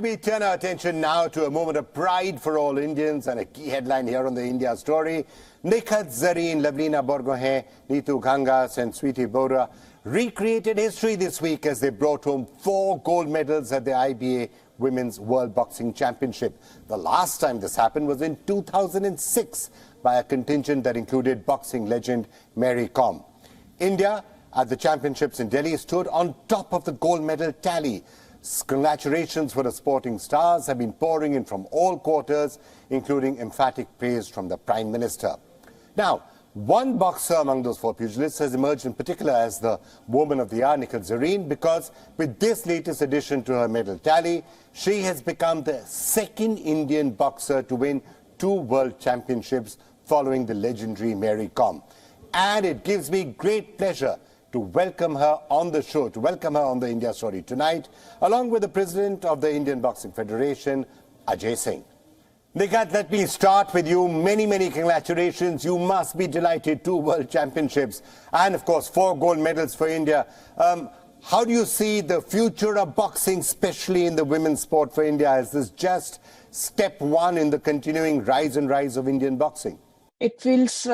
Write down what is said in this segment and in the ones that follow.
We turn our attention now to a moment of pride for all Indians and a key headline here on the India story. Nikhat Zareen, Lovlina Borgohain, Nitu, Ghanghas and Saweety Boora recreated history this week as they brought home 4 gold medals at the IBA Women's World Boxing Championship. The last time this happened was in 2006 by a contingent that included boxing legend Mary Kom. India at the championships in Delhi stood on top of the gold medal tally. Congratulations for the sporting stars have been pouring in from all quarters, including emphatic praise from the Prime Minister. Now, one boxer among those 4 pugilists has emerged in particular as the Woman of the Year, Nikhat Zareen, because with this latest addition to her medal tally, she has become the 2nd Indian boxer to win 2 world championships following the legendary Mary Kom. And it gives me great pleasure to welcome her on the show, to welcome her on the India Story tonight, along with the President of the Indian Boxing Federation, Ajay Singh. Nikhat, let me start with you. Many, many congratulations. You must be delighted. 2 world championships and, of course, 4 gold medals for India. How do you see the future of boxing, especially in the women's sport for India? Is this just step 1 in the continuing rise and rise of Indian boxing? It feels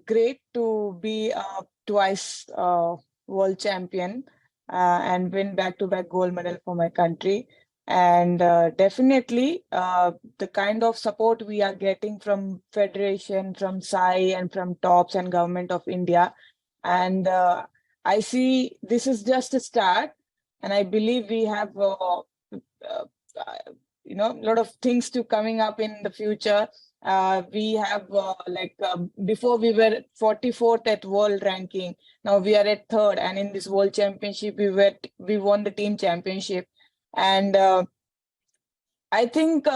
great to be twice world champion and win back-to-back gold medal for my country. And definitely the kind of support we are getting from Federation, from SAI and from TOPS and Government of India. And I see this is just a start. And I believe we have, a lot of things to coming up in the future. We have before we were 44th at world ranking. Now we are at 3rd, and in this world championship we won the team championship. And I think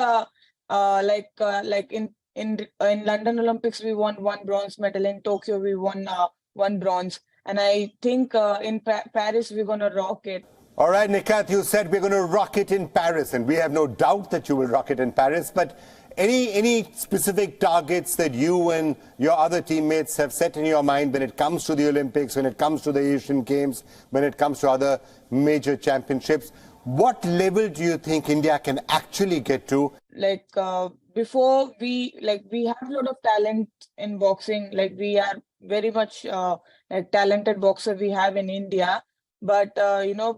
in London Olympics we won 1 bronze medal. In Tokyo we won 1 bronze, and I think in Paris we're gonna rock it. All right, Nikhat, you said we're going to rock it in Paris, and we have no doubt that you will rock it in Paris. But any specific targets that you and your other teammates have set in your mind when it comes to the Olympics, when it comes to the Asian Games, when it comes to other major championships? What level do you think India can actually get to? Before we have a lot of talent in boxing. We are very much talented boxer we have in India. But,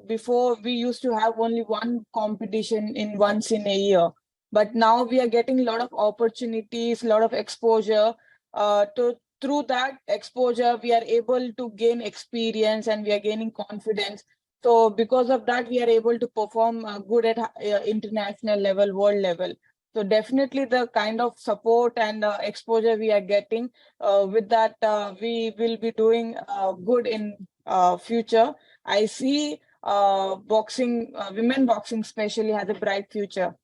before we used to have only 1 competition once in a year. But now we are getting a lot of opportunities, a lot of exposure. Through that exposure, we are able to gain experience and we are gaining confidence. So because of that, we are able to perform good at international level, world level. So definitely the kind of support and exposure we are getting, with that, we will be doing good in future. I see boxing, women boxing especially, has a bright future.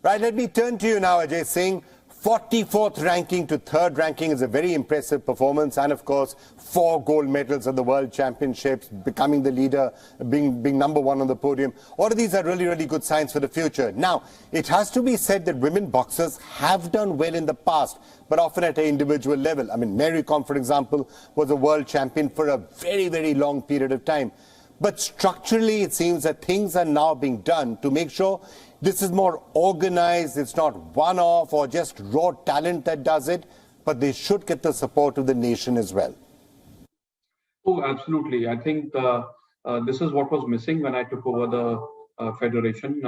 Right, let me turn to you now, Ajay Singh. 44th ranking to 3rd ranking is a very impressive performance, and of course 4 gold medals at the World Championships, becoming the leader, being number 1 on the podium. All of these are really, really good signs for the future. Now, it has to be said that women boxers have done well in the past, but often at an individual level. I mean, Mary Kom, for example, was a world champion for a very, very long period of time. But structurally, it seems that things are now being done to make sure this is more organized. It's not one-off or just raw talent that does it, but they should get the support of the nation as well. Oh, absolutely. I think this is what was missing when I took over the federation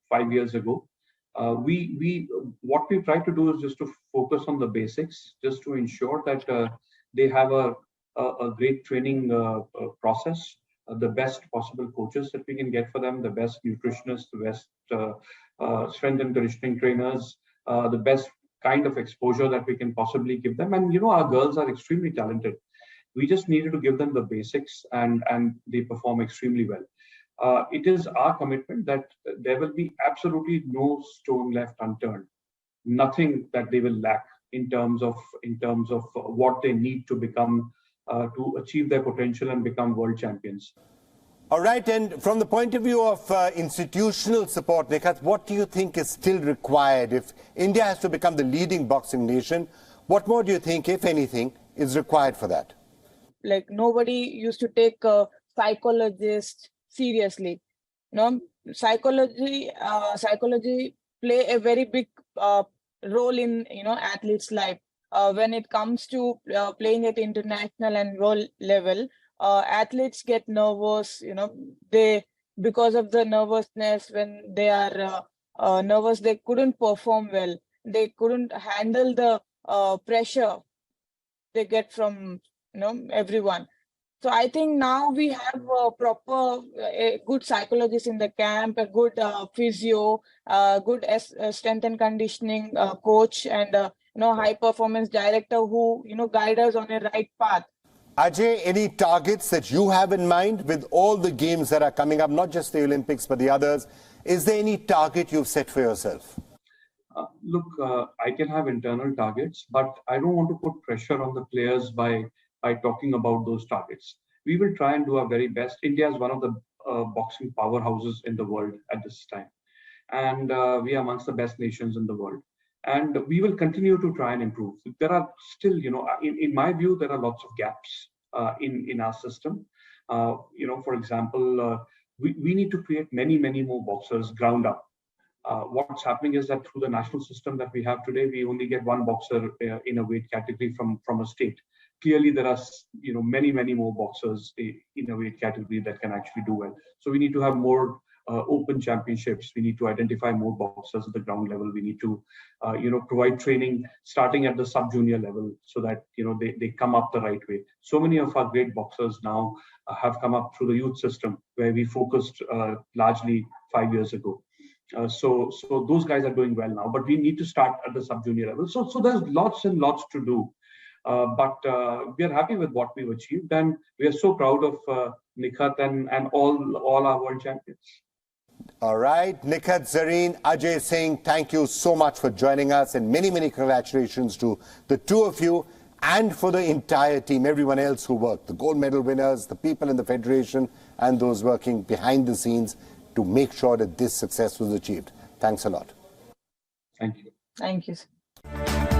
5 years ago. What we try to do is just to focus on the basics, just to ensure that they have a great training process. The best possible coaches that we can get for them, the best nutritionists, the best strength and conditioning trainers, the best kind of exposure that we can possibly give them. And, our girls are extremely talented. We just needed to give them the basics, and they perform extremely well. It is our commitment that there will be absolutely no stone left unturned, nothing that they will lack in terms of what they need to become, to achieve their potential and become world champions. All right, and from the point of view of institutional support, Nikhat, what do you think is still required? If India has to become the leading boxing nation, what more do you think, if anything, is required for that? Nobody used to take a psychologist seriously. psychology play a very big role in athletes' life. When it comes to playing at international and world level, athletes get nervous. They, because of the nervousness, when they are nervous, they couldn't perform well. They couldn't handle the pressure they get from everyone. So I think now we have a proper, a good psychologist in the camp, a good physio, good strength and conditioning coach, and high performance director who guide us on a right path. Ajay, any targets that you have in mind with all the games that are coming up, not just the Olympics but the others? Is there any target you've set for yourself? Look, I can have internal targets, but I don't want to put pressure on the players by talking about those targets. We will try and do our very best. India is one of the boxing powerhouses in the world at this time. And we are amongst the best nations in the world. And we will continue to try and improve. There are still, in my view, there are lots of gaps in our system. For example, we need to create many, many more boxers ground up. What's happening is that through the national system that we have today, we only get one boxer in a weight category from a state. Clearly, there are many, many more boxers in a weight category that can actually do well. So we need to have more open championships. We need to identify more boxers at the ground level. We need to, provide training starting at the sub-junior level so that they come up the right way. So many of our great boxers now have come up through the youth system where we focused largely 5 years ago. So those guys are doing well now, but we need to start at the sub-junior level. So there's lots and lots to do. But we are happy with what we've achieved, and we are so proud of Nikhat and all our world champions. All right, Nikhat Zareen, Ajay Singh, thank you so much for joining us, and many, many congratulations to the two of you and for the entire team, everyone else who worked, the gold medal winners, the people in the federation, and those working behind the scenes to make sure that this success was achieved. Thanks a lot. Thank you. Thank you.